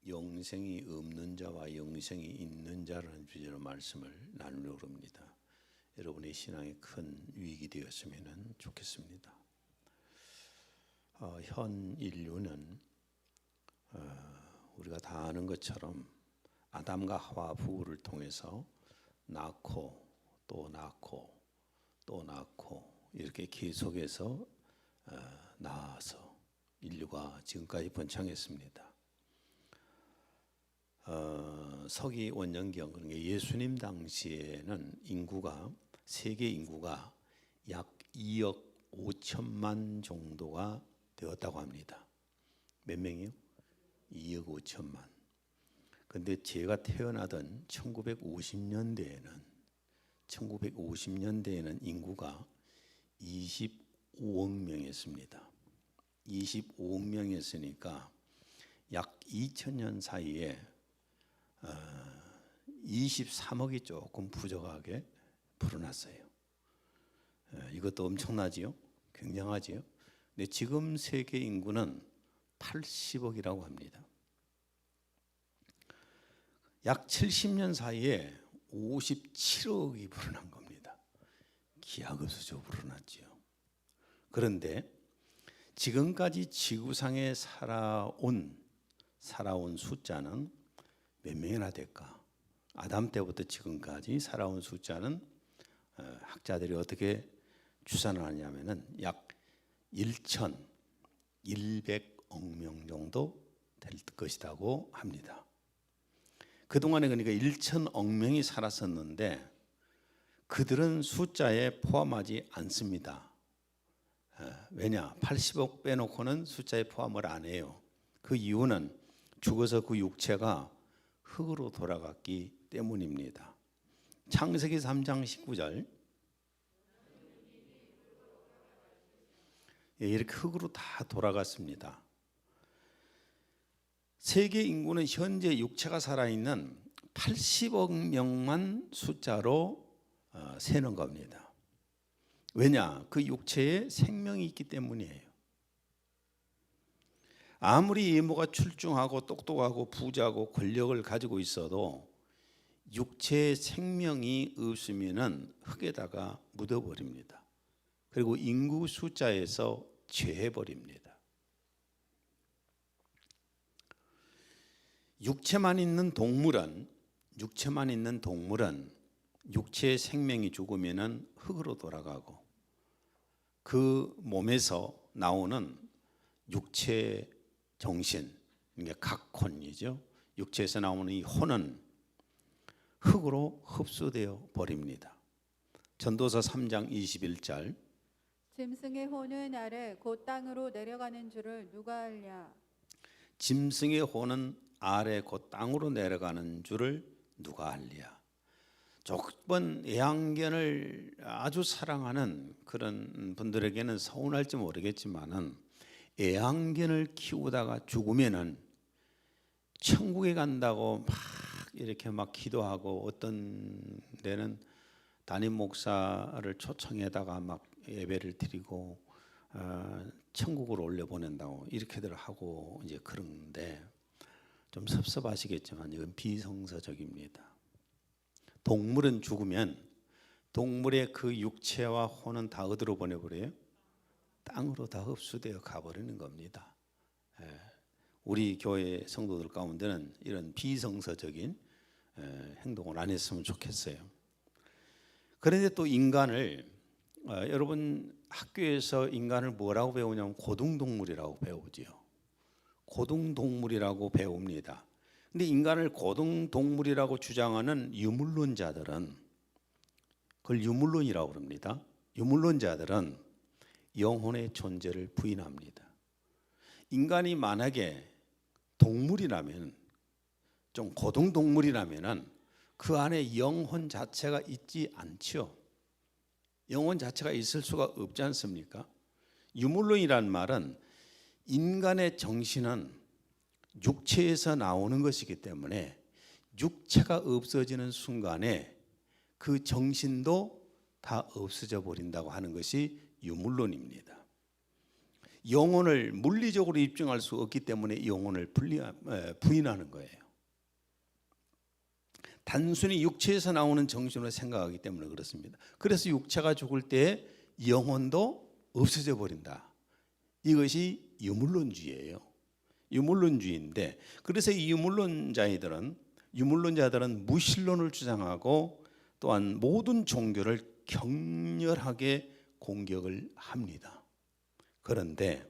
영생이 없는 자와 영생이 있는 자라는 주제로 말씀을 나누려고 합니다. 여러분의 신앙에 큰 유익이 되었으면 좋겠습니다. 현 인류는 우리가 다 아는 것처럼 아담과 하와 부부를 통해서 낳고 또 낳고 또 낳고 이렇게 계속해서 낳아서 인류가 지금까지 번창했습니다. 서기 원년경, 그러니까 예수님 당시에는 세계 인구가 약 2억 5천만 정도가 되었다고 합니다. 몇 명이요? 2억 5천만. 근데 제가 태어나던 1950년대에는 인구가 25억 명이었습니다. 25억 명이었으니까 약 2000년 사이에 23억이 조금 부족하게 불어났어요. 이것도 엄청나지요? 굉장하지요? 근데 지금 세계 인구는 80억이라고 합니다. 약 70년 사이에 57억이 불어난 겁니다. 기하급수적으로 불어났지요. 그런데 지금까지 지구상에 살아온 숫자는 몇 명이나 될까? 아담 때부터 지금까지 살아온 숫자는 학자들이 어떻게 추산을 하냐면은 약 1,100억 명 정도 될 것이라고 합니다. 그동안에 그러니까 1,000억 명이 살았었는데 그들은 숫자에 포함하지 않습니다. 왜냐? 80억 빼놓고는 숫자에 포함을 안 해요. 그 이유는 죽어서 그 육체가 흙으로 돌아갔기 때문입니다. 창세기 3장 19절 이렇게 흙으로 다 돌아갔습니다. 세계 인구는 현재 육체가 살아있는 80억 명만 숫자로 세는 겁니다. 왜냐? 그 육체에 생명이 있기 때문이에요. 아무리 이모가 출중하고 똑똑하고 부자고 권력을 가지고 있어도 육체에 생명이 없으면은 흙에다가 묻어버립니다. 그리고 인구 숫자에서 제해버립니다. 육체만 있는 동물은 육체의 생명이 죽으면은 흙으로 돌아가고 그 몸에서 나오는 육체 정신, 이게 각혼이죠. 육체에서 나오는 이 혼은 흙으로 흡수되어 버립니다. 전도서 3장 21절 짐승의 혼은 아래 곧 땅으로 내려가는 줄을 누가 알랴? 짐승의 혼은 아래 곧 땅으로 내려가는 줄을 누가 알랴? 조금 애완견을 아주 사랑하는 그런 분들에게는 서운할지 모르겠지만은 애완견을 키우다가 죽으면은 천국에 간다고 막 이렇게 막 기도하고 어떤 데는 담임 목사를 초청해다가 막 예배를 드리고 천국으로 올려보낸다고 이렇게들 하고 이제 그런데 좀 섭섭하시겠지만 이건 비성서적입니다. 동물은 죽으면 동물의 그 육체와 혼은 다 어디로 보내버려요? 땅으로 다 흡수되어 가버리는 겁니다. 우리 교회 성도들 가운데는 이런 비성서적인 행동을 안 했으면 좋겠어요. 그런데 또 인간을 여러분 학교에서 인간을 뭐라고 배우냐면 고등동물이라고 배우지요. 고등동물이라고 배웁니다. 근데 인간을 고등동물이라고 주장하는 유물론자들은 그걸 유물론이라고 합니다. 유물론자들은 영혼의 존재를 부인합니다. 인간이 만약에 동물이라면 좀 고등동물이라면은 그 안에 영혼 자체가 있지 않죠. 영혼 자체가 있을 수가 없지 않습니까? 유물론이란 말은 인간의 정신은 육체에서 나오는 것이기 때문에 육체가 없어지는 순간에 그 정신도 다 없어져 버린다고 하는 것이 유물론입니다. 영혼을 물리적으로 입증할 수 없기 때문에 영혼을 부인하는 거예요. 단순히 육체에서 나오는 정신으로 생각하기 때문에 그렇습니다. 그래서 육체가 죽을 때 영혼도 없어져 버린다. 이것이 유물론주의예요. 유물론주의인데, 그래서 이 유물론자들은 무신론을 주장하고 또한 모든 종교를 격렬하게 공격을 합니다. 그런데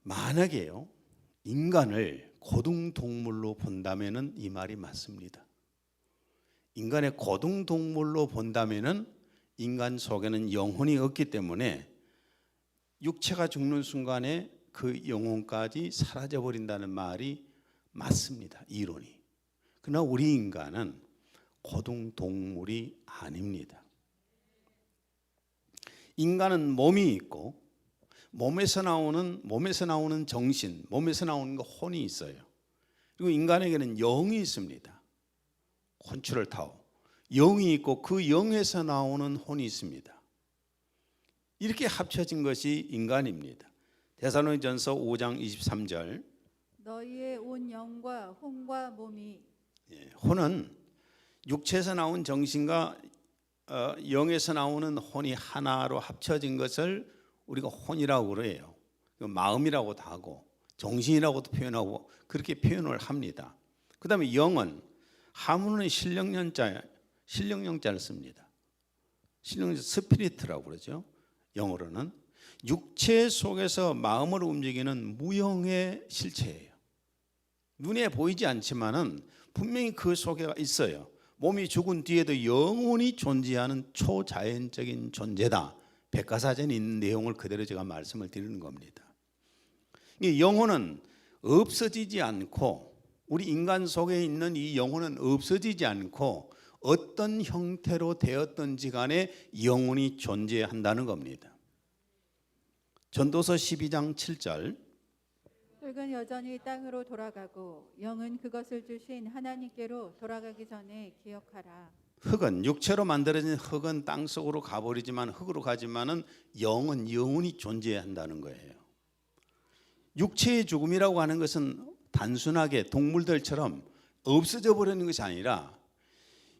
만약에요, 인간을 고등동물로 본다면은 이 말이 맞습니다. 인간의 고등동물로 본다면은 인간 속에는 영혼이 없기 때문에 육체가 죽는 순간에 그 영혼까지 사라져 버린다는 말이 맞습니다. 이론이. 그러나 우리 인간은 고등동물이 아닙니다. 인간은 몸이 있고 몸에서 나오는 정신, 몸에서 나오는 거 혼이 있어요. 그리고 인간에게는 영이 있습니다. 혼추를 타고 영이 있고 그 영에서 나오는 혼이 있습니다. 이렇게 합쳐진 것이 인간입니다. 데살로니전서 5장 23절. 너희의 온 영과 혼과 몸이. 혼은 육체에서 나온 정신과 영에서 나오는 혼이 하나로 합쳐진 것을 우리가 혼이라고 그래요. 마음이라고도 하고 정신이라고도 표현하고 그렇게 표현을 합니다. 그 다음에 영은 한문은 신령령자를 씁니다. 신령자 스피리트라고 그러죠. 영어로는 육체 속에서 마음을 움직이는 무형의 실체예요. 눈에 보이지 않지만은 분명히 그 속에 있어요. 몸이 죽은 뒤에도 영혼이 존재하는 초자연적인 존재다. 백과사전에 있는 내용을 그대로 제가 말씀을 드리는 겁니다. 이 영혼은 없어지지 않고, 우리 인간 속에 있는 이 영혼은 없어지지 않고 어떤 형태로 되었든지 간에 영혼이 존재한다는 겁니다. 전도서 12장 7절. 흙은 여전히 땅으로 돌아가고 영은 그것을 주신 하나님께로 돌아가기 전에 기억하라. 흙은, 육체로 만들어진 흙은 땅속으로 가버리지만, 흙으로 가지만은 영은 영원히 존재한다는 거예요. 육체의 죽음이라고 하는 것은 단순하게 동물들처럼 없어져 버리는 것이 아니라,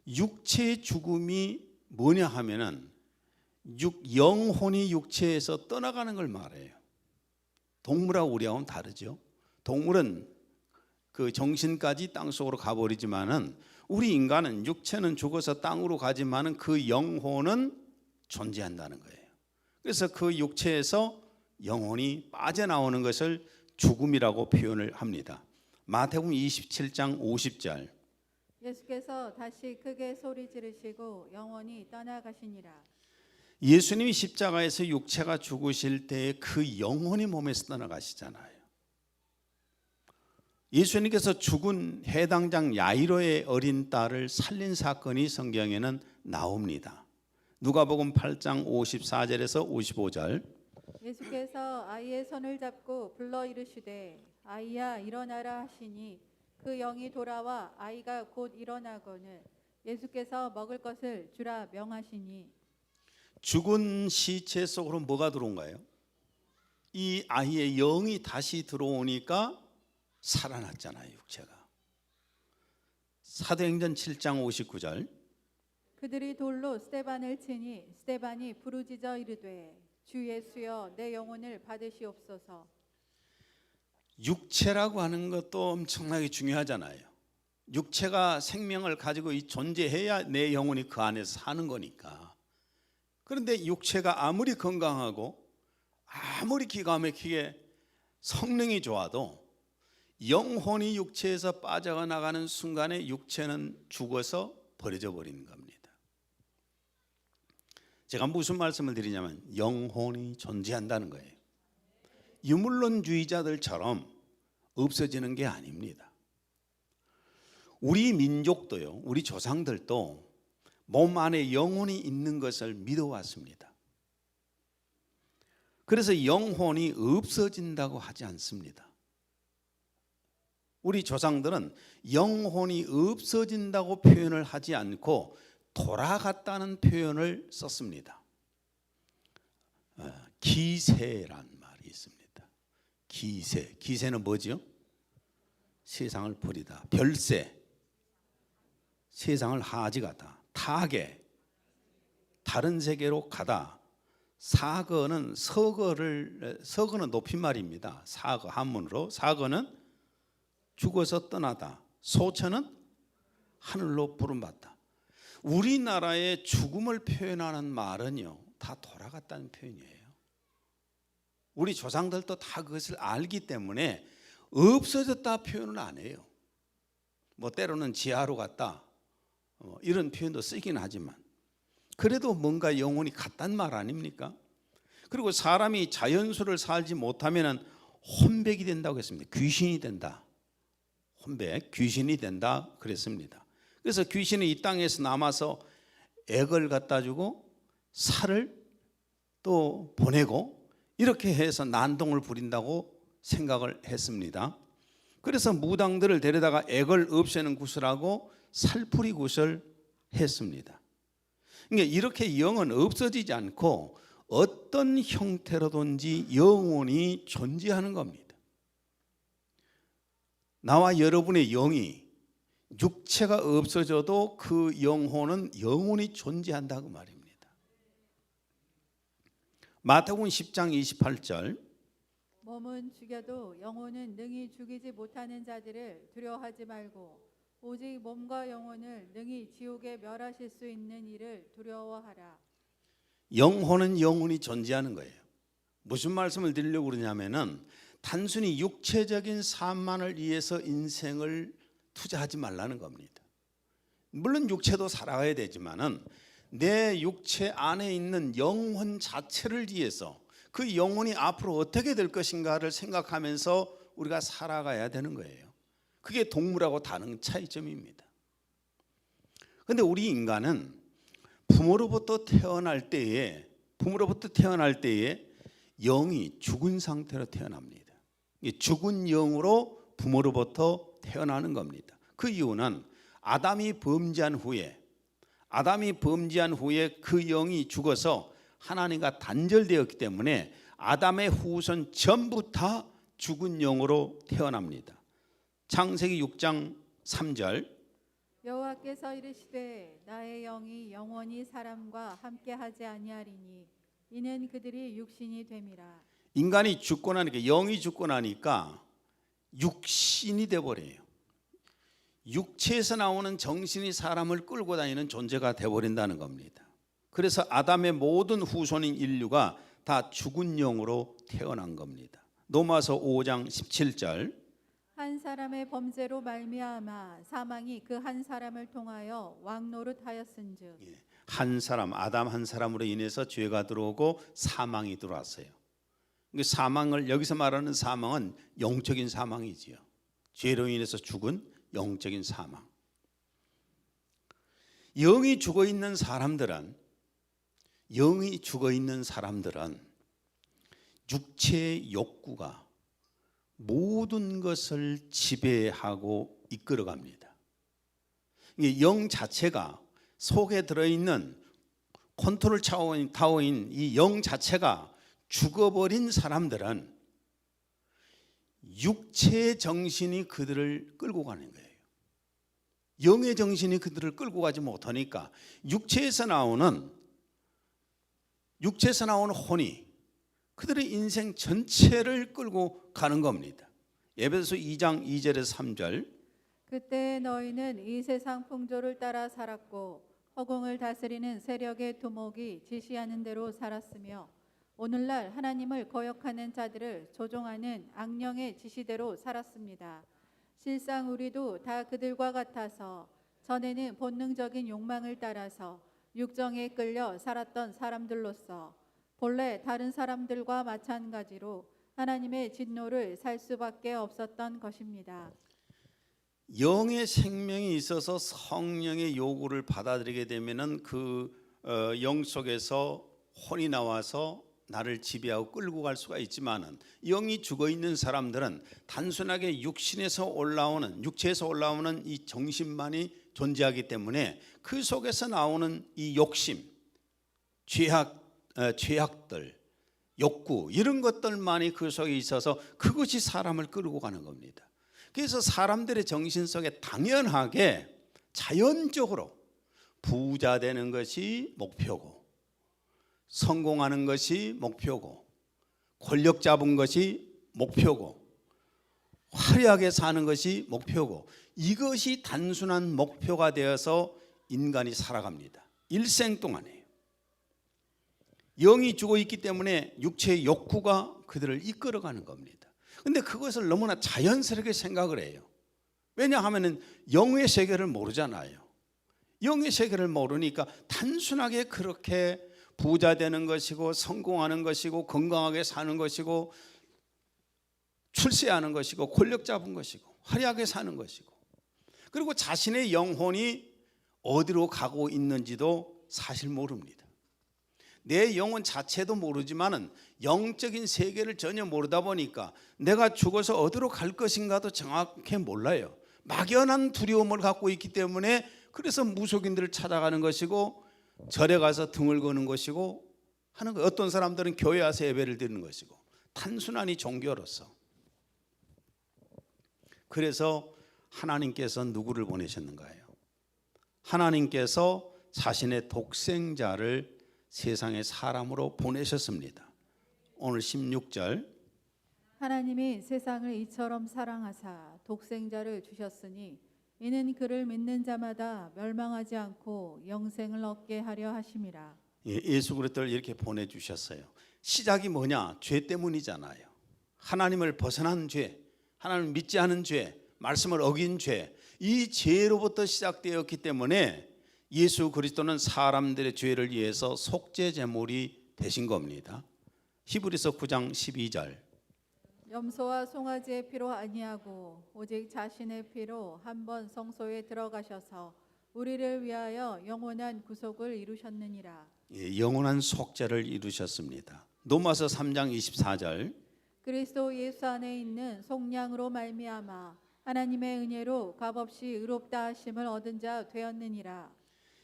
육체의 죽음이 뭐냐 하면은 영혼이 육체에서 떠나가는 걸 말해요. 동물하고 우리하고는 다르죠. 동물은 그 정신까지 땅속으로 가버리지만은 우리 인간은 육체는 죽어서 땅으로 가지만은 그 영혼은 존재한다는 거예요. 그래서 그 육체에서 영혼이 빠져나오는 것을 죽음이라고 표현을 합니다. 마태복음 27장 50절. 예수께서 다시 크게 소리 지르시고 영원히 떠나가시니라. 예수님이 십자가에서 육체가 죽으실 때 그 영혼이 몸에서 떠나가시잖아요. 예수님께서 죽은 해당장 야이로의 어린 딸을 살린 사건이 성경에는 나옵니다. 누가복음 8장 54절에서 55절. 예수께서 아이의 손을 잡고 불러 이르시되 아이야 일어나라 하시니 그 영이 돌아와 아이가 곧 일어나거늘 예수께서 먹을 것을 주라 명하시니. 죽은 시체 속으로 뭐가 들어온가요? 이 아이의 영이 다시 들어오니까 살아났잖아요, 육체가. 사도행전 7장 59절. 그들이 돌로 스데반을 치니 스데반이 부르짖어 이르되 주 예수여 내 영혼을 받으시옵소서. 육체라고 하는 것도 엄청나게 중요하잖아요. 육체가 생명을 가지고 존재해야 내 영혼이 그 안에서 사는 거니까. 그런데 육체가 아무리 건강하고 아무리 기가 막히게 성능이 좋아도 영혼이 육체에서 빠져나가는 순간에 육체는 죽어서 버려져 버리는 겁니다. 제가 무슨 말씀을 드리냐면 영혼이 존재한다는 거예요. 유물론주의자들처럼 없어지는 게 아닙니다. 우리 민족도요, 우리 조상들도 몸 안에 영혼이 있는 것을 믿어왔습니다. 그래서 영혼이 없어진다고 하지 않습니다. 우리 조상들은 영혼이 없어진다고 표현을 하지 않고 돌아갔다는 표현을 썼습니다. 기세란 말이 있습니다. 기세. 기세는 뭐죠? 세상을 버리다. 별세. 세상을 하직하다. 타계. 다른 세계로 가다. 사거는 서거는 높임말입니다. 사거 한문으로. 사거는 죽어서 떠나다. 소처는 하늘로 부름받다. 우리나라의 죽음을 표현하는 말은요, 다 돌아갔다는 표현이에요. 우리 조상들도 다 그것을 알기 때문에 없어졌다 표현을 안 해요. 뭐 때로는 지하로 갔다 이런 표현도 쓰긴 하지만 그래도 뭔가 영혼이 갔단 말 아닙니까? 그리고 사람이 자연수를 살지 못하면 혼백이 된다고 했습니다. 귀신이 된다. 혼백, 귀신이 된다 그랬습니다. 그래서 귀신이 이 땅에서 남아서 액을 갖다 주고 살을 또 보내고 이렇게 해서 난동을 부린다고 생각을 했습니다. 그래서 무당들을 데려다가 액을 없애는 구슬하고 살풀이 구슬 했습니다. 그러니까 이렇게 영은 없어지지 않고 어떤 형태로든지 영원히 존재하는 겁니다. 나와 여러분의 영이 육체가 없어져도 그 영혼은 영원히 존재한다고 말입니다. 마태복음 10장 28절 몸은 죽여도 영혼은 능히 죽이지 못하는 자들을 두려워하지 말고 오직 몸과 영혼을 능히 지옥에 멸하실 수 있는 이를 두려워하라. 영혼은 영원히 존재하는 거예요. 무슨 말씀을 드리려고 그러냐면은 단순히 육체적인 삶만을 위해서 인생을 투자하지 말라는 겁니다. 물론 육체도 살아가야 되지만은 내 육체 안에 있는 영혼 자체를 위해서 그 영혼이 앞으로 어떻게 될 것인가를 생각하면서 우리가 살아가야 되는 거예요. 그게 동물하고 다른 차이점입니다. 그런데 우리 인간은 부모로부터 태어날 때에 영이 죽은 상태로 태어납니다. 죽은 영으로 부모로부터 태어나는 겁니다. 그 이유는 아담이 범죄한 후에 그 영이 죽어서 하나님과 단절되었기 때문에 아담의 후손 전부 다 죽은 영으로 태어납니다. 창세기 6장 3절 여호와께서 이르시되 나의 영이 영원히 사람과 함께하지 아니하리니 이는 그들이 육신이 됨이라. 인간이 죽고 나니까 영이 죽고 나니까 육신이 돼버려요. 육체에서 나오는 정신이 사람을 끌고 다니는 존재가 돼버린다는 겁니다. 그래서 아담의 모든 후손인 인류가 다 죽은 영으로 태어난 겁니다. 로마서 5장 17절 한 사람의 범죄로 말미암아 사망이 그 한 사람을 통하여 왕노릇하였은즉 한 사람 아담 한 사람으로 인해서 죄가 들어오고 사망이 들어왔어요. 사망을 여기서 말하는 사망은 영적인 사망이지요. 죄로 인해서 죽은 영적인 사망. 영이 죽어 있는 사람들은 육체의 욕구가 모든 것을 지배하고 이끌어갑니다. 영 자체가 속에 들어있는 컨트롤 타워인 이 영 자체가 죽어버린 사람들은 육체의 정신이 그들을 끌고 가는 거예요. 영의 정신이 그들을 끌고 가지 못하니까 육체에서 나오는 혼이 그들의 인생 전체를 끌고 가는 겁니다. 에베소서 2장 2절에서 3절 그때 너희는 이 세상 풍조를 따라 살았고 허공을 다스리는 세력의 두목이 지시하는 대로 살았으며 오늘날 하나님을 거역하는 자들을 조종하는 악령의 지시대로 살았습니다. 실상 우리도 다 그들과 같아서 전에는 본능적인 욕망을 따라서 육정에 끌려 살았던 사람들로서 본래 다른 사람들과 마찬가지로 하나님의 진노를 살 수밖에 없었던 것입니다. 영의 생명이 있어서 성령의 요구를 받아들이게 되면은 그 영 속에서 혼이 나와서 나를 지배하고 끌고 갈 수가 있지만은 영이 죽어 있는 사람들은 단순하게 육체에서 올라오는 이 정신만이 존재하기 때문에 그 속에서 나오는 이 욕심, 죄악들, 욕구 이런 것들만이 그 속에 있어서 그것이 사람을 끌고 가는 겁니다. 그래서 사람들의 정신 속에 당연하게 자연적으로 부자 되는 것이 목표고, 성공하는 것이 목표고, 권력 잡은 것이 목표고, 화려하게 사는 것이 목표고, 이것이 단순한 목표가 되어서 인간이 살아갑니다. 일생 동안에 영이 죽어 있기 때문에 육체의 욕구가 그들을 이끌어가는 겁니다. 그런데 그것을 너무나 자연스럽게 생각을 해요. 왜냐하면 영의 세계를 모르잖아요. 영의 세계를 모르니까 단순하게 그렇게 부자 되는 것이고, 성공하는 것이고, 건강하게 사는 것이고, 출세하는 것이고, 권력 잡은 것이고, 화려하게 사는 것이고, 그리고 자신의 영혼이 어디로 가고 있는지도 사실 모릅니다. 내 영혼 자체도 모르지만은 영적인 세계를 전혀 모르다 보니까 내가 죽어서 어디로 갈 것인가도 정확히 몰라요. 막연한 두려움을 갖고 있기 때문에 그래서 무속인들을 찾아가는 것이고, 절에 가서 등을 거는 것이고 하는 거예요. 어떤 사람들은 교회 와서 예배를 드리는 것이고, 단순하니 종교로서. 그래서 하나님께서 누구를 보내셨는가요? 하나님께서 자신의 독생자를 세상의 사람으로 보내셨습니다. 오늘 16절, 하나님이 세상을 이처럼 사랑하사 독생자를 주셨으니 이는 그를 믿는 자마다 멸망하지 않고 영생을 얻게 하려 하심이라. 예수 그리스도를 이렇게 보내주셨어요. 시작이 뭐냐? 죄 때문이잖아요. 하나님을 벗어난 죄, 하나님을 믿지 않은 죄, 말씀을 어긴 죄, 이 죄로부터 시작되었기 때문에 예수 그리스도는 사람들의 죄를 위해서 속죄 제물이 되신 겁니다. 히브리서 9장 12절, 염소와 송아지의 피로 아니하고 오직 자신의 피로 한 번 성소에 들어가셔서 우리를 위하여 영원한 구속을 이루셨느니라. 영원한 속죄를 이루셨습니다. 로마서 3장 24절, 그리스도 예수 안에 있는 속량으로 말미암아 하나님의 은혜로 값없이 의롭다 하심을 얻은 자 되었느니라.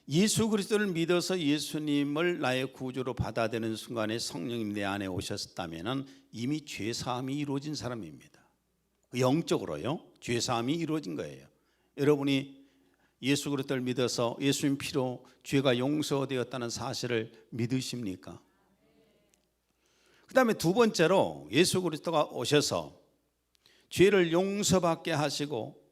예수 그리스도를 믿어서 예수님을 나의 구주로 받아들이는 순간에 성령님 내 안에 오셨다면 이미 죄사함이 이루어진 사람입니다. 영적으로요, 죄사함이 이루어진 거예요. 여러분이 예수 그리스도를 믿어서 예수님 피로 죄가 용서되었다는 사실을 믿으십니까? 그 다음에 두 번째로 예수 그리스도가 오셔서 죄를 용서받게 하시고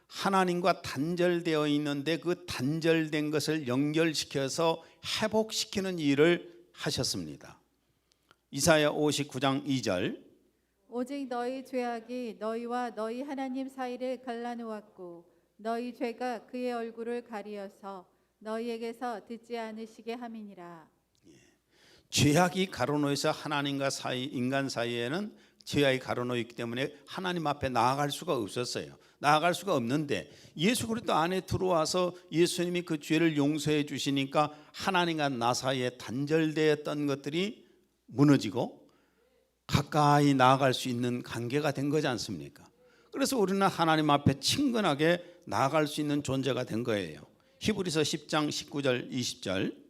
하나님과 단절되어 있는데 그 단절된 것을 연결시켜서 회복시키는 일을 하셨습니다. 이사야 59장 2절, 오직 너희 죄악이 너희와 너희 하나님 사이를 갈라놓았고 너희 죄가 그의 얼굴을 가리어서 너희에게서 듣지 않으시게 함이니라. 죄악이 가로놓여서 하나님과 인간 사이에는 죄악이 가로놓여 있기 때문에 하나님 앞에 나아갈 수가 없었어요. 나아갈 수가 없는데 예수 그리스도 안에 들어와서 예수님이 그 죄를 용서해 주시니까 하나님과 나 사이에 단절되었던 것들이 무너지고 가까이 나아갈 수 있는 관계가 된 거지 않습니까? 그래서 우리는 하나님 앞에 친근하게 나아갈 수 있는 존재가 된 거예요. 히브리서 10장 19절 20절,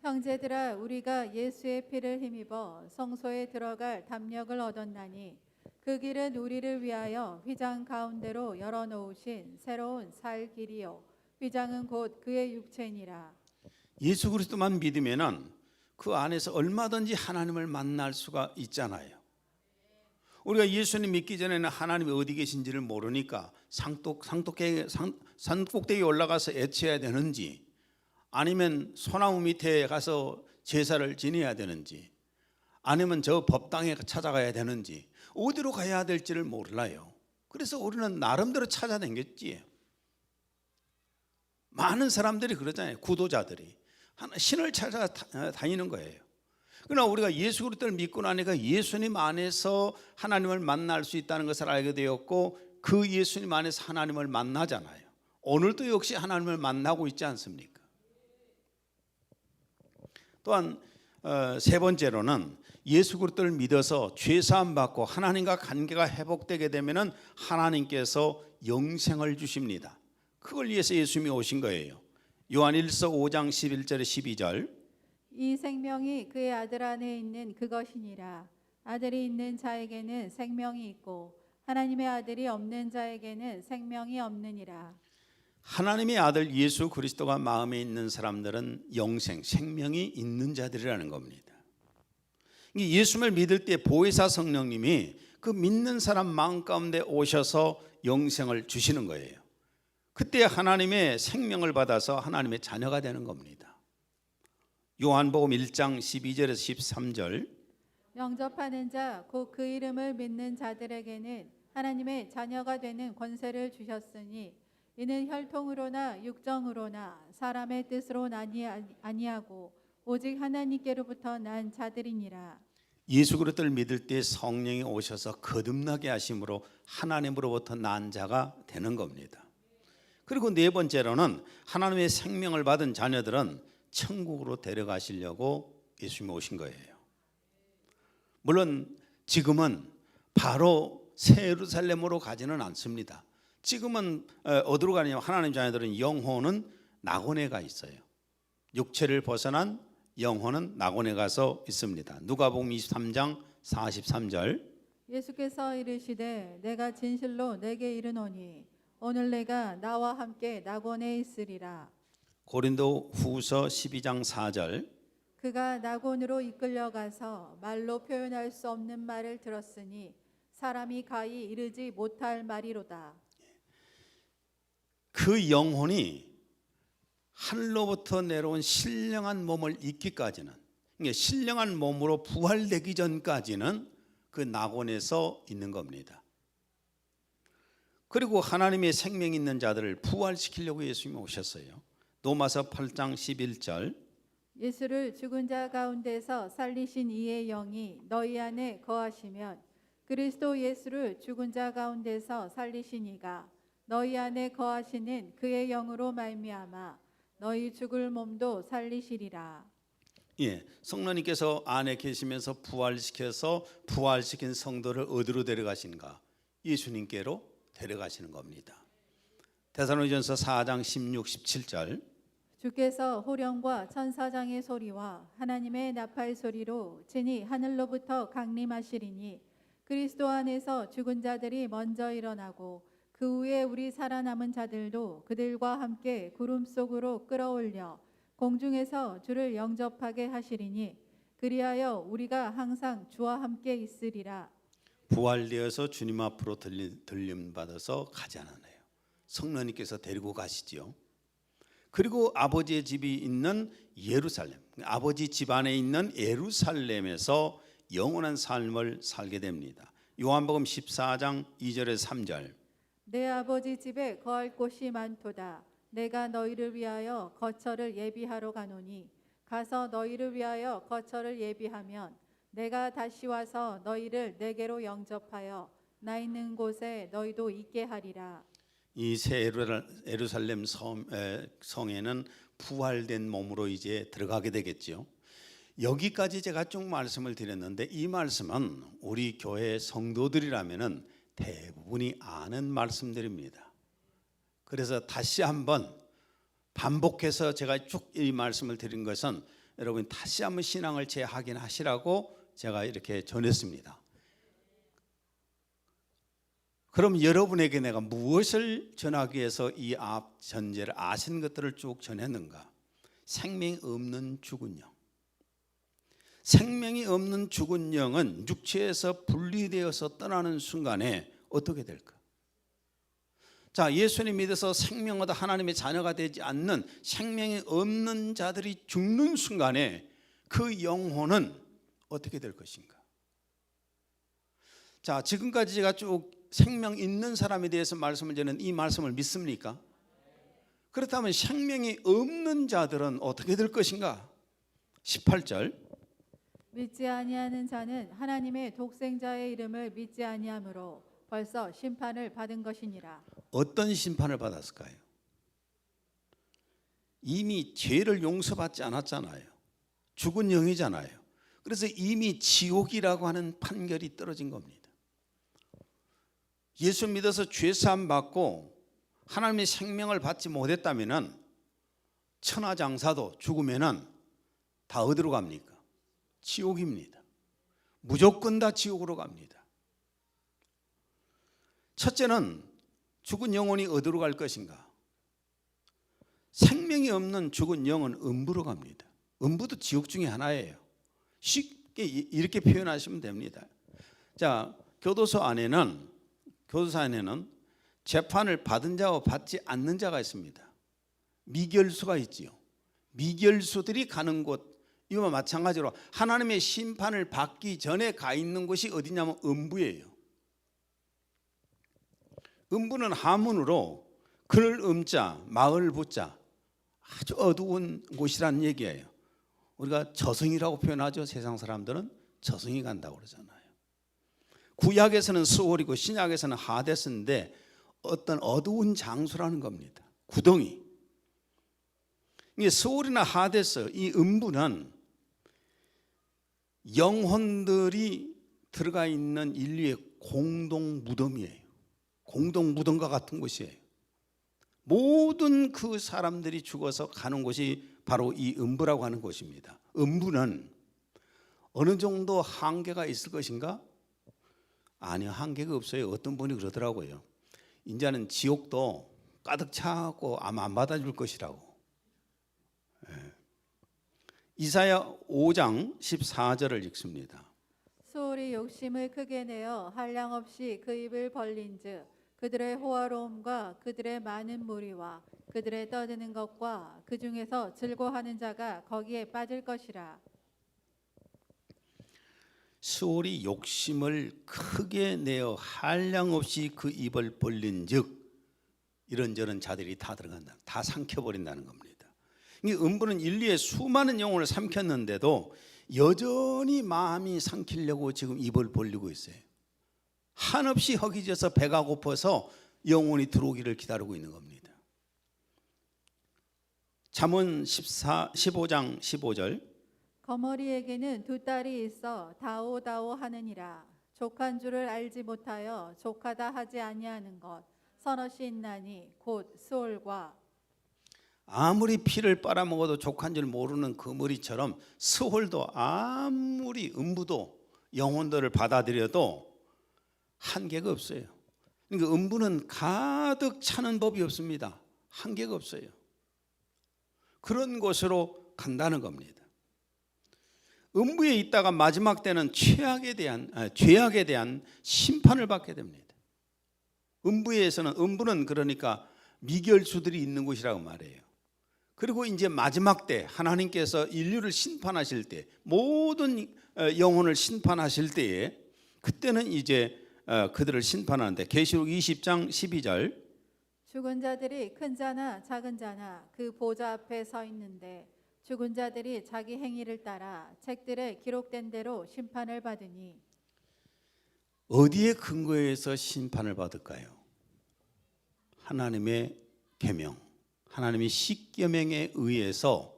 형제들아 우리가 예수의 피를 힘입어 성소에 들어갈 담력을 얻었나니 그 길은 우리를 위하여 휘장 가운데로 열어놓으신 새로운 살 길이요 휘장은 곧 그의 육체니라. 예수 그리스도만 믿으면은 그 안에서 얼마든지 하나님을 만날 수가 있잖아요. 우리가 예수님 믿기 전에는 하나님이 어디 계신지를 모르니까 산꼭대기에 올라가서 애쳐야 되는지, 아니면 소나무 밑에 가서 제사를 지내야 되는지, 아니면 저 법당에 찾아가야 되는지, 어디로 가야 될지를 몰라요. 그래서 우리는 나름대로 찾아다녔지. 많은 사람들이 그러잖아요. 구도자들이 신을 찾아 다니는 거예요. 그러나 우리가 예수 그리스도를 믿고 나니까 예수님 안에서 하나님을 만날 수 있다는 것을 알게 되었고, 그 예수님 안에서 하나님을 만나잖아요. 오늘도 역시 하나님을 만나고 있지 않습니까? 또한 세 번째로는 예수 그리스도를 믿어서 죄 사함 받고 하나님과 관계가 회복되게 되면은 하나님께서 영생을 주십니다. 그걸 위해서 예수님이 오신 거예요. 요한 1서 5장 11절에 12절, 이 생명이 그의 아들 안에 있는 그것이니라. 아들이 있는 자에게는 생명이 있고 하나님의 아들이 없는 자에게는 생명이 없느니라. 하나님의 아들 예수 그리스도가 마음에 있는 사람들은 영생, 생명이 있는 자들이라는 겁니다. 예수를 믿을 때 보혜사 성령님이 그 믿는 사람 마음 가운데 오셔서 영생을 주시는 거예요. 그때 하나님의 생명을 받아서 하나님의 자녀가 되는 겁니다. 요한복음 1장 12절에서 13절 영접하는 자 곧 그 이름을 믿는 자들에게는 하나님의 자녀가 되는 권세를 주셨으니 이는 혈통으로나 육정으로나 사람의 뜻으로 나니 아니하고 오직 하나님께로부터 난 자들이니라. 예수 그리스도를 믿을 때 성령이 오셔서 거듭나게 하심으로 하나님으로부터 난 자가 되는 겁니다. 그리고 네 번째로는 하나님의 생명을 받은 자녀들은 천국으로 데려가시려고 예수님이 오신 거예요. 물론 지금은 바로 새 예루살렘으로 가지는 않습니다. 지금은 어디로 가냐면 하나님 자녀들은 영혼은 낙원에 가 있어요. 육체를 벗어난 영혼은 낙원에 가서 있습니다. 누가복음 23장 43절 예수께서 이르시되 내가 진실로 내게 이르노니 오늘 내가 나와 함께 낙원에 있으리라. 고린도 후서 12장 4절 그가 낙원으로 이끌려가서 말로 표현할 수 없는 말을 들었으니 사람이 가히 이르지 못할 말이로다. 그 영혼이 하늘로부터 내려온 신령한 몸을 입기까지는, 신령한 몸으로 부활되기 전까지는 그 낙원에서 있는 겁니다. 그리고 하나님의 생명 있는 자들을 부활시키려고 예수님이 오셨어요. 로마서 8장 11절 예수를 죽은 자 가운데서 살리신 이의 영이 너희 안에 거하시면 그리스도 예수를 죽은 자 가운데서 살리신 이가 너희 안에 거하시는 그의 영으로 말미암아 너희 죽을 몸도 살리시리라. 성령님께서 안에 계시면서 부활시켜서 부활시킨 성도를 어디로 데려가신가? 예수님께로 데려가시는 겁니다. 데살로니전서 4장 16, 17절 주께서 호령과 천사장의 소리와 하나님의 나팔 소리로 친히 하늘로부터 강림하시리니 그리스도 안에서 죽은 자들이 먼저 일어나고 그 후에 우리 살아남은 자들도 그들과 함께 구름 속으로 끌어올려 공중에서 주를 영접하게 하시리니 그리하여 우리가 항상 주와 함께 있으리라. 부활되어서 주님 앞으로 들림받아서 가지 않아요. 성령님께서 데리고 가시죠. 그리고 아버지의 집이 있는 예루살렘, 아버지 집 안에 있는 예루살렘에서 영원한 삶을 살게 됩니다. 요한복음 14장 2절에서 3절 내 아버지 집에 거할 곳이 많도다. 내가 너희를 위하여 거처를 예비하러 가노니 가서 너희를 위하여 거처를 예비하면 내가 다시 와서 너희를 내게로 영접하여 나 있는 곳에 너희도 있게 하리라. 이 새 예루살렘 성에는 부활된 몸으로 이제 들어가게 되겠죠. 여기까지 제가 쭉 말씀을 드렸는데 이 말씀은 우리 교회 성도들이라면은 대부분이 아는 말씀들입니다. 그래서 다시 한번 반복해서 제가 쭉 이 말씀을 드린 것은 여러분 다시 한번 신앙을 재확인하시라고 제가 이렇게 전했습니다. 그럼 여러분에게 내가 무엇을 전하기 위해서 이 앞 전제를 아신 것들을 쭉 전했는가? 생명이 없는 죽은 영. 생명이 없는 죽은 영은 육체에서 분리되어서 떠나는 순간에 어떻게 될까? 자, 예수님 믿어서 생명 얻어 하나님의 자녀가 되지 않는 생명이 없는 자들이 죽는 순간에 그 영혼은 어떻게 될 것인가? 자, 지금까지 제가 쭉 생명 있는 사람에 대해서 말씀을 드리는 이 말씀을 믿습니까? 그렇다면 생명이 없는 자들은 어떻게 될 것인가? 18절 믿지 아니하는 자는 하나님의 독생자의 이름을 믿지 아니하므로 벌써 심판을 받은 것이니라. 어떤 심판을 받았을까요? 이미 죄를 용서받지 않았잖아요. 죽은 영이잖아요. 그래서 이미 지옥이라고 하는 판결이 떨어진 겁니다. 예수 믿어서 죄사함 받고 하나님의 생명을 받지 못했다면은 천하장사도 죽으면은 다 어디로 갑니까? 지옥입니다. 무조건 다 지옥으로 갑니다. 첫째는 죽은 영혼이 어디로 갈 것인가? 생명이 없는 죽은 영은 음부로 갑니다. 음부도 지옥 중에 하나예요. 쉽게 이렇게 표현하시면 됩니다. 자, 교도소 안에는 재판을 받은 자와 받지 않는 자가 있습니다. 미결수가 있지요. 미결수들이 가는 곳, 이와 마찬가지로 하나님의 심판을 받기 전에 가 있는 곳이 어디냐면 음부예요. 음부는 한문으로 그늘 음자, 마을 부자, 아주 어두운 곳이라는 얘기예요. 우리가 저승이라고 표현하죠. 세상 사람들은 저승이 간다고 그러잖아요. 구약에서는 스올이고 신약에서는 하데스인데 어떤 어두운 장소라는 겁니다. 구덩이. 이게 스올이나 하데스, 이 음부는 영혼들이 들어가 있는 인류의 공동 무덤이에요. 공동 무덤과 같은 곳이에요. 모든 그 사람들이 죽어서 가는 곳이 바로 이 음부라고 하는 곳입니다. 음부는 어느 정도 한계가 있을 것인가? 아니요, 한계가 없어요. 어떤 분이 그러더라고요. 이제는 지옥도 가득 차고 아마 안 받아줄 것이라고. 이사야 5장 14절을 읽습니다. 수월이 욕심을 크게 내어 한량없이 그 입을 벌린즉 그들의 호화로움과 그들의 많은 무리와 그들의 떠드는 것과 그 중에서 즐거워하는 자가 거기에 빠질 것이라. 수월이 욕심을 크게 내어 한량없이 그 입을 벌린즉 이런저런 자들이 다 들어간다. 다 삼켜버린다는 겁니다. 이 음부는 인류의 수많은 영혼을 삼켰는데도 여전히 마음이 삼키려고 지금 입을 벌리고 있어요. 한없이 허기져서 배가 고파서 영혼이 들어오기를 기다리고 있는 겁니다. 잠언 15장 15절. 거머리에게는 두 딸이 있어 다오다오 하느니라. 족한 줄을 알지 못하여 족하다 하지 아니하는 것 서너시 있나니 곧 스올과. 아무리 피를 빨아먹어도 족한 줄 모르는 그 머리처럼 스홀도 아무리 음부도 영혼들을 받아들여도 한계가 없어요. 그러니까 음부는 가득 차는 법이 없습니다. 한계가 없어요. 그런 곳으로 간다는 겁니다. 음부에 있다가 마지막 때는 죄악에 대한 심판을 받게 됩니다. 음부는 그러니까 미결수들이 있는 곳이라고 말해요. 그리고 이제 마지막 때 하나님께서 인류를 심판하실 때 모든 영혼을 심판하실 때에 그때는 이제 그들을 심판하는데 계시록 20장 12절. 죽은 자들이 큰 자나 작은 자나 그 보좌 앞에 서 있는데 죽은 자들이 자기 행위를 따라 책들에 기록된 대로 심판을 받으니. 어디에 근거해서 심판을 받을까요? 하나님의 계명, 하나님의 십계명에 의해서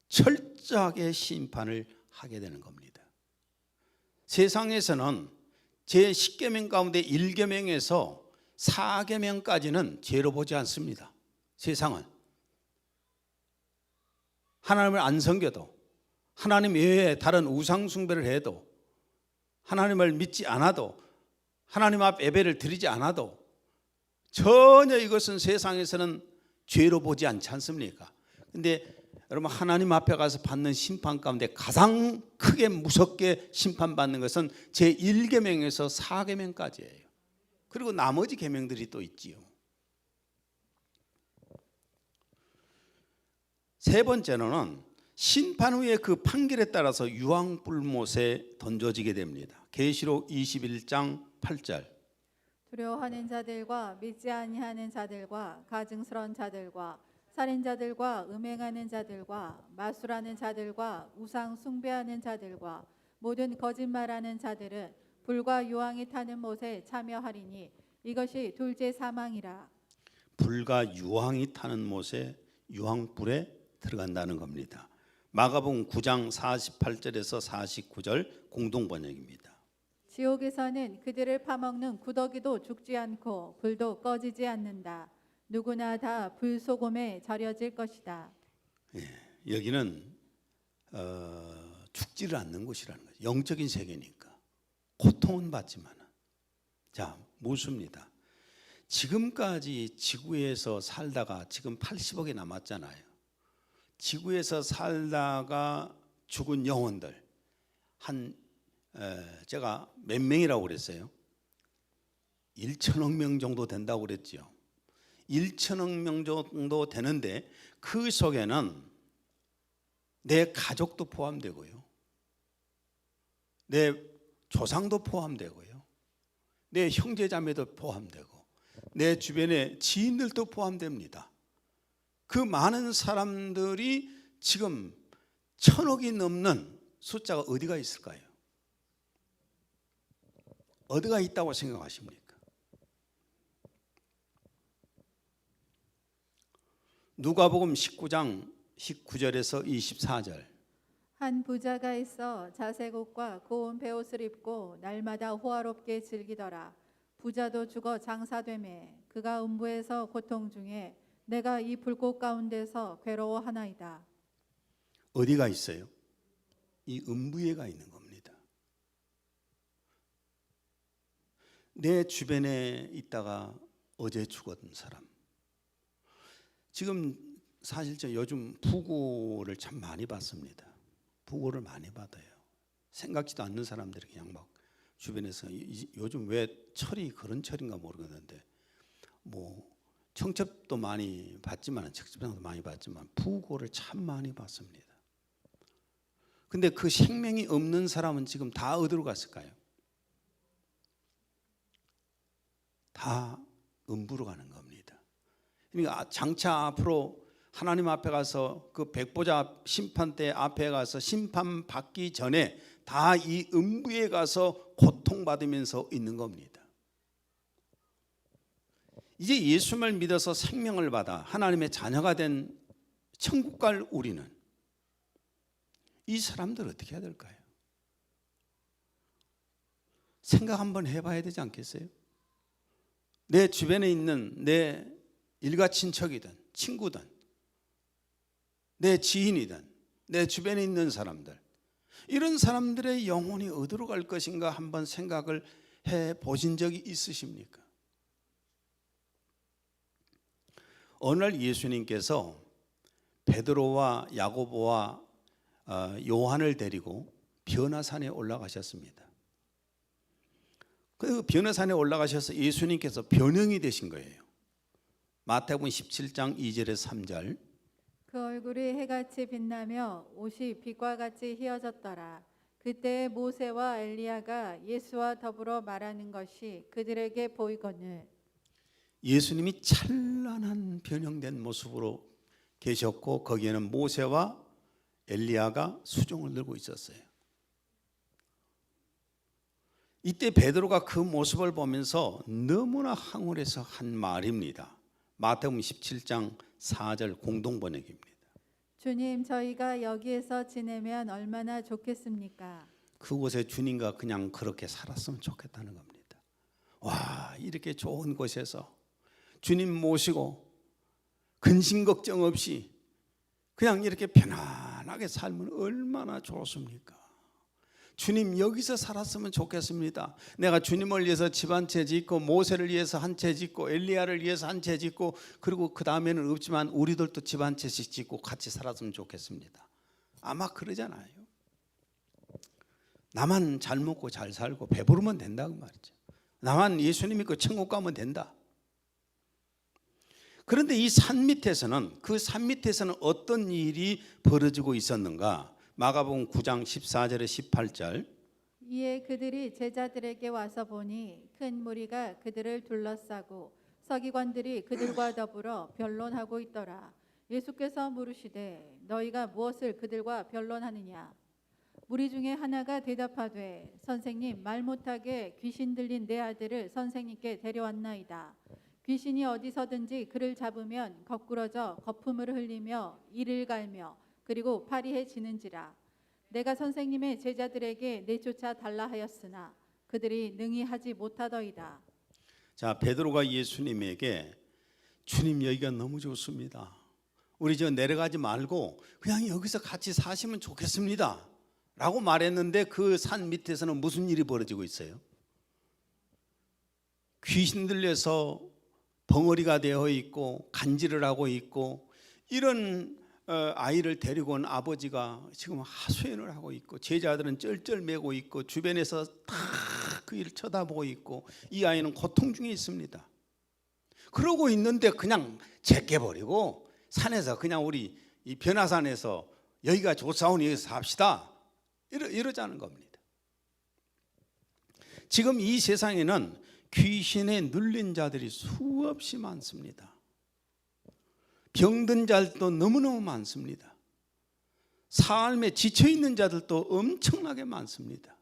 철저하게 심판을 하게 되는 겁니다. 세상에서는 제10계명 가운데 1계명에서 4계명까지는 죄로 보지 않습니다. 세상은 하나님을 안 섬겨도, 하나님 외에 다른 우상 숭배를 해도, 하나님을 믿지 않아도, 하나님 앞 예배를 드리지 않아도 전혀 이것은 세상에서는 죄로 보지 않지 않습니까? 근데 여러분, 하나님 앞에 가서 받는 심판 가운데 가장 크게 무섭게 심판받는 것은 제1계명에서 4계명까지예요. 그리고 나머지 계명들이 또 있지요. 세 번째로는 심판 후에 그 판결에 따라서 유황불못에 던져지게 됩니다. 계시록 21장 8절. 두려워하는 자들과 믿지 아니하는 자들과 가증스러운 자들과 살인자들과 음행하는 자들과 마술하는 자들과 우상 숭배하는 자들과 모든 거짓말하는 자들은 불과 유황이 타는 못에 참여하리니 이것이 둘째 사망이라. 불과 유황이 타는 못에 유황불에 들어간다는 겁니다. 마가복음 9장 48절에서 49절 공동 번역입니다. 지옥에서는 그들을 파먹는 구더기도 죽지 않고 불도 꺼지지 않는다. 누구나 다 불소금에 절여질 것이다. 여기는 죽지를 않는 곳이라는 거죠. 영적인 세계니까. 고통은 받지만. 자, 무수입니다. 지금까지 지구에서 살다가 지금 80억이 남았잖아요. 지구에서 살다가 죽은 영혼들 제가 몇 명이라고 그랬어요? 1천억 명 정도 된다고 그랬죠. 1천억 명 정도 되는데 그 속에는 내 가족도 포함되고요, 내 조상도 포함되고요, 내 형제자매도 포함되고, 내 주변의 지인들도 포함됩니다. 그 많은 사람들이 지금 1,000억이 넘는 숫자가 어디가 있을까요? 어디가 있다고 생각하십니까? 누가복음 19장 19절에서 24절. 한 부자가 있어 자색 옷과 고운 베옷을 입고 날마다 호화롭게 즐기더라. 부자도 죽어 장사되매 그가 음부에서 고통 중에 내가 이 불꽃 가운데서 괴로워하나이다. 어디가 있어요? 이 음부에가 있는 겁니다. 내 주변에 있다가 어제 죽었던 사람. 지금 사실 저 요즘 부고를 참 많이 받습니다. 부고를 많이 받아요. 생각지도 않는 사람들이 그냥 막 주변에서 요즘 왜 철이 그런 철인가 모르겠는데 뭐 청첩도 많이 받지만 청첩장도 많이 받지만 부고를 참 많이 받습니다. 근데 그 생명이 없는 사람은 지금 다 어디로 갔을까요? 다 음부로 가는 겁니다. 그러니까 장차 앞으로 하나님 앞에 가서 그 백보자 심판대 앞에 가서 심판받기 전에 다 이 음부에 가서 고통받으면서 있는 겁니다. 이제 예수를 믿어서 생명을 받아 하나님의 자녀가 된 천국 갈 우리는 이 사람들 어떻게 해야 될까요? 생각 한번 해봐야 되지 않겠어요? 내 주변에 있는 내 일가 친척이든 친구든 내 지인이든 내 주변에 있는 사람들, 이런 사람들의 영혼이 어디로 갈 것인가 한번 생각을 해보신 적이 있으십니까? 어느 날 예수님께서 베드로와 야고보와 요한을 데리고 변화산에 올라가셨습니다. 그 변화산에 올라가셔서 예수님께서 변형이 되신 거예요. 마태복음 17장 2절에서 3절. 그 얼굴이 해같이 빛나며 옷이 빛과 같이 휘어졌더라. 그때 모세와 엘리야가 예수와 더불어 말하는 것이 그들에게 보이거늘. 예수님이 찬란한 변형된 모습으로 계셨고 거기에는 모세와 엘리야가 수종을 들고 있었어요. 이때 베드로가 그 모습을 보면서 너무나 황홀해서 한 말입니다. 마태복음 17장 4절 공동번역입니다. 주님, 저희가 여기에서 지내면 얼마나 좋겠습니까? 그곳에 주님과 그냥 그렇게 살았으면 좋겠다는 겁니다. 와, 이렇게 좋은 곳에서 주님 모시고 근심 걱정 없이 그냥 이렇게 편안하게 살면 얼마나 좋습니까? 주님, 여기서 살았으면 좋겠습니다. 내가 주님을 위해서 집 한 채 짓고 모세를 위해서 한 채 짓고 엘리야를 위해서 한 채 짓고 그리고 그 다음에는 없지만 우리들도 집 한 채씩 짓고 같이 살았으면 좋겠습니다. 아마 그러잖아요. 나만 잘 먹고 잘 살고 배부르면 된다고 말이죠. 나만 예수님 믿고 천국 가면 된다. 그런데 이 산 밑에서는, 그 산 밑에서는 어떤 일이 벌어지고 있었는가? 마가복음 9장 14절에 18절. 이에 그들이 제자들에게 와서 보니 큰 무리가 그들을 둘러싸고 서기관들이 그들과 더불어 변론하고 있더라. 예수께서 물으시되 너희가 무엇을 그들과 변론하느냐? 무리 중에 하나가 대답하되 선생님, 말 못하게 귀신 들린 내 아들을 선생님께 데려왔나이다. 귀신이 어디서든지 그를 잡으면 거꾸러져 거품을 흘리며 이를 갈며 그리고 파리해지는지라. 내가 선생님의 제자들에게 내쫓아 달라 하였으나 그들이 능히 하지 못하더이다. 자, 베드로가 예수님에게 주님, 여기가 너무 좋습니다. 우리 저 내려가지 말고 그냥 여기서 같이 사시면 좋겠습니다 라고 말했는데 그 산 밑에서는 무슨 일이 벌어지고 있어요? 귀신 들려서 벙어리가 되어 있고 간질을 하고 있고 이런 아이를 데리고 온 아버지가 지금 하소연을 하고 있고 제자들은 쩔쩔매고 있고 주변에서 다 그 일을 쳐다보고 있고 이 아이는 고통 중에 있습니다. 그러고 있는데 그냥 제껴버리고 산에서 그냥 우리 이 변화산에서 여기가 좋사오니 여기서 삽시다 이러자는 겁니다. 지금 이 세상에는 귀신에 눌린 자들이 수없이 많습니다. 병든 자들도 너무너무 많습니다. 삶에 지쳐있는 자들도 엄청나게 많습니다.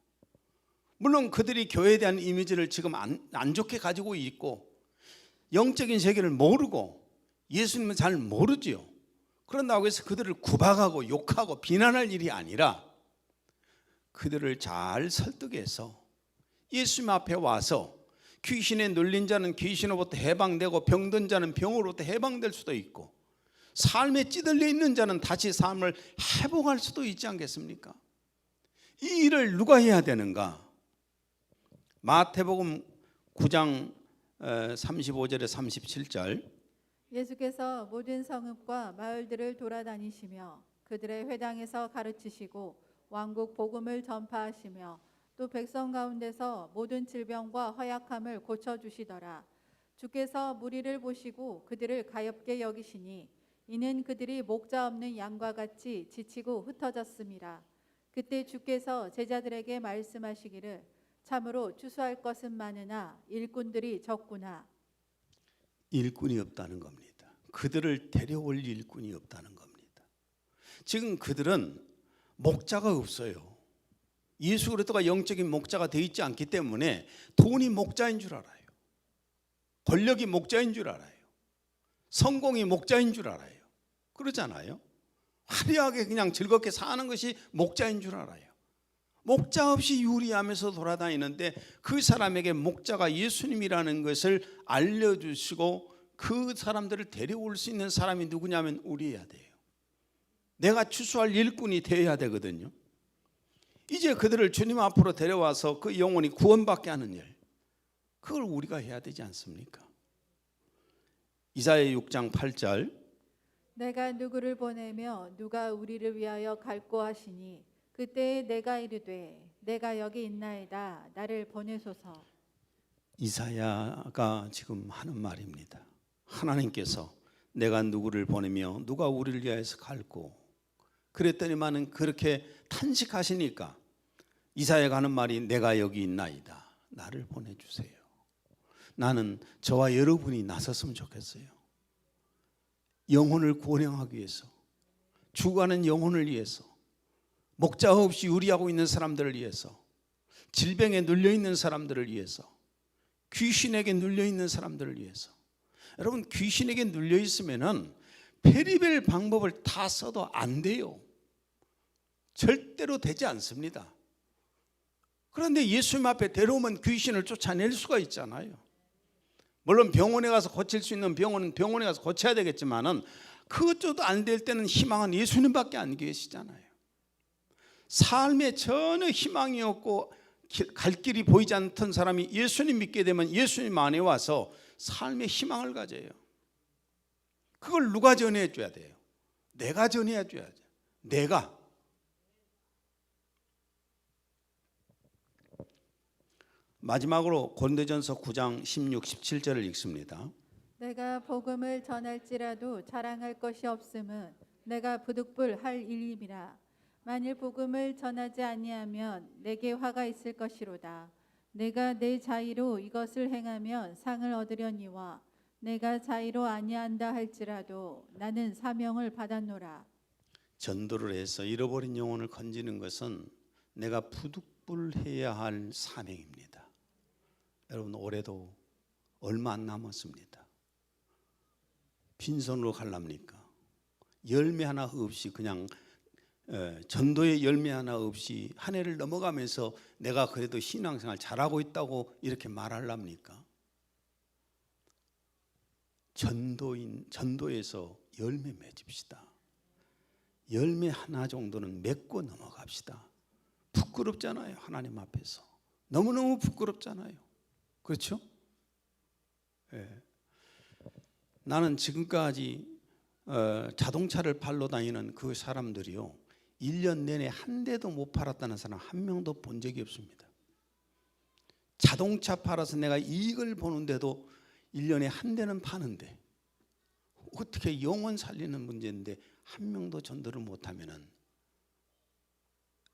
물론 그들이 교회에 대한 이미지를 지금 안 좋게 가지고 있고 영적인 세계를 모르고 예수님은 잘 모르지요. 그런다고 해서 그들을 구박하고 욕하고 비난할 일이 아니라 그들을 잘 설득해서 예수님 앞에 와서 귀신에 눌린 자는 귀신으로부터 해방되고 병든 자는 병으로부터 해방될 수도 있고 삶에 찌들려 있는 자는 다시 삶을 회복할 수도 있지 않겠습니까? 이 일을 누가 해야 되는가? 마태복음 9장 35절에 37절 예수께서 모든 성읍과 마을들을 돌아다니시며 그들의 회당에서 가르치시고 왕국 복음을 전파하시며 또 백성 가운데서 모든 질병과 허약함을 고쳐주시더라. 주께서 무리를 보시고 그들을 가엾게 여기시니 이는 그들이 목자 없는 양과 같이 지치고 흩어졌음이라. 그때 주께서 제자들에게 말씀하시기를 참으로 추수할 것은 많으나 일꾼들이 적구나. 일꾼이 없다는 겁니다. 그들을 데려올 일꾼이 없다는 겁니다. 지금 그들은 목자가 없어요. 예수 그리스도가 영적인 목자가 되어 있지 않기 때문에 돈이 목자인 줄 알아요. 권력이 목자인 줄 알아요. 성공이 목자인 줄 알아요. 그러잖아요. 화려하게 그냥 즐겁게 사는 것이 목자인 줄 알아요. 목자 없이 유리하면서 돌아다니는데 그 사람에게 목자가 예수님이라는 것을 알려주시고 그 사람들을 데려올 수 있는 사람이 누구냐면 우리여야 돼요. 내가 추수할 일꾼이 되어야 되거든요. 이제 그들을 주님 앞으로 데려와서 그 영혼이 구원받게 하는 일, 그걸 우리가 해야 되지 않습니까? 이사야 6장 8절 내가 누구를 보내며 누가 우리를 위하여 갈고 하시니 그때에 내가 이르되 내가 여기 있나이다 나를 보내소서. 이사야가 지금 하는 말입니다. 하나님께서 내가 누구를 보내며 누가 우리를 위하여서 갈고 그랬더니만은 그렇게 탄식하시니까 이사야가 하는 말이 내가 여기 있나이다 나를 보내주세요. 나는 저와 여러분이 나섰으면 좋겠어요. 영혼을 구원하기 위해서, 죽어가는 영혼을 위해서, 목자 없이 유리하고 있는 사람들을 위해서, 질병에 눌려있는 사람들을 위해서, 귀신에게 눌려있는 사람들을 위해서. 여러분, 귀신에게 눌려있으면 페리벨 방법을 다 써도 안 돼요. 절대로 되지 않습니다. 그런데 예수님 앞에 데려오면 귀신을 쫓아낼 수가 있잖아요. 물론 병원에 가서 고칠 수 있는 병원은 병원에 가서 고쳐야 되겠지만은 그것조차도 안 될 때는 희망은 예수님밖에 안 계시잖아요. 삶에 전혀 희망이 없고 갈 길이 보이지 않던 사람이 예수님 믿게 되면 예수님 안에 와서 삶의 희망을 가져요. 그걸 누가 전해 줘야 돼요? 내가 전해 줘야죠. 내가. 마지막으로 고린도전서 9장 16, 17절을 읽습니다. 내가 복음을 전할지라도 자랑할 것이 없음은 내가 부득불할 일임이라. 만일 복음을 전하지 아니하면 내게 화가 있을 것이로다. 내가 내 자의로 이것을 행하면 상을 얻으려니와 내가 자의로 아니한다 할지라도 나는 사명을 받았노라. 전도를 해서 잃어버린 영혼을 건지는 것은 내가 부득불해야 할 사명입니다. 여러분, 올해도 얼마 안 남았습니다. 빈손으로 갈랍니까? 열매 하나 없이 그냥 전도의 열매 하나 없이 한 해를 넘어가면서 내가 그래도 신앙생활 잘하고 있다고 이렇게 말하랍니까? 전도에서 열매 맺읍시다. 열매 하나 정도는 맺고 넘어갑시다. 부끄럽잖아요. 하나님 앞에서 너무너무 부끄럽잖아요. 그렇죠? 예. 나는 지금까지 자동차를 팔러 다니는 그 사람들이요, 1년 내내 한 대도 못 팔았다는 사람 한 명도 본 적이 없습니다. 자동차 팔아서 내가 이익을 보는데도 1년에 한 대는 파는데 어떻게 영혼 살리는 문제인데 한 명도 전도를 못하면은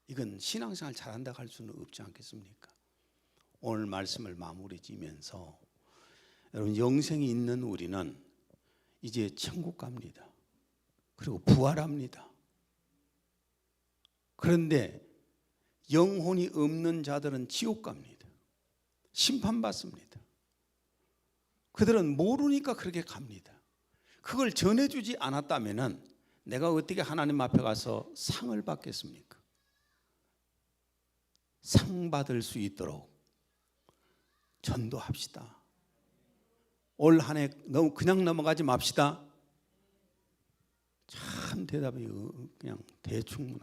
이건 신앙생활 잘한다고 할 수는 없지 않겠습니까? 오늘 말씀을 마무리 지면서 여러분, 영생이 있는 우리는 이제 천국 갑니다. 그리고 부활합니다. 그런데 영혼이 없는 자들은 지옥 갑니다. 심판받습니다. 그들은 모르니까 그렇게 갑니다. 그걸 전해주지 않았다면 내가 어떻게 하나님 앞에 가서 상을 받겠습니까? 상 받을 수 있도록 전도합시다. 올 한 해 너무 그냥 넘어가지 맙시다. 참 대답이 그냥 대충만.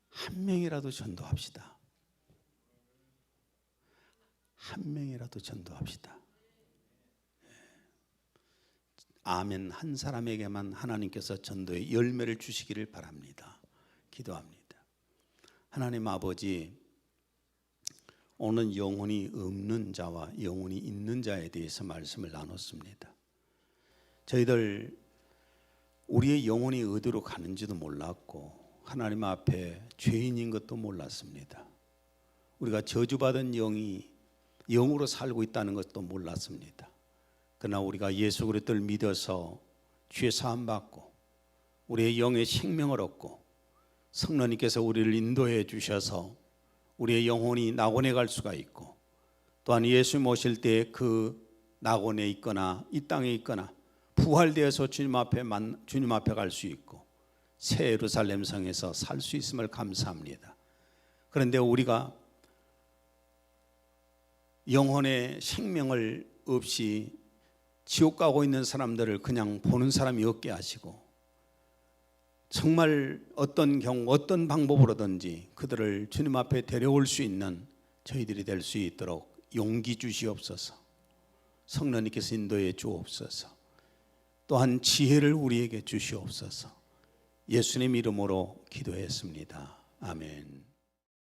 한 명이라도 전도합시다. 한 명이라도 전도합시다. 아멘 한 사람에게만 하나님께서 전도의 열매를 주시기를 바랍니다. 기도합니다. 하나님 아버지, 오늘 영혼이 없는 자와 영혼이 있는 자에 대해서 말씀을 나눴습니다. 저희들 우리의 영혼이 어디로 가는지도 몰랐고 하나님 앞에 죄인인 것도 몰랐습니다. 우리가 저주받은 영이 영으로 살고 있다는 것도 몰랐습니다. 그러나 우리가 예수 그리스도를 믿어서 죄 사함 받고 우리의 영의 생명을 얻고 성령님께서 우리를 인도해 주셔서 우리의 영혼이 낙원에 갈 수가 있고, 또한 예수 모실 때 그 낙원에 있거나 이 땅에 있거나 부활되어서 주님 앞에 갈 수 있고 새 예루살렘 성에서 살 수 있음을 감사합니다. 그런데 우리가 영혼의 생명을 없이 지옥 가고 있는 사람들을 그냥 보는 사람이 없게 하시고, 정말 어떤 경우 어떤 방법으로든지 그들을 주님 앞에 데려올 수 있는 저희들이 될 수 있도록 용기 주시옵소서. 성령님께서 인도해 주옵소서. 또한 지혜를 우리에게 주시옵소서. 예수님 이름으로 기도했습니다. 아멘.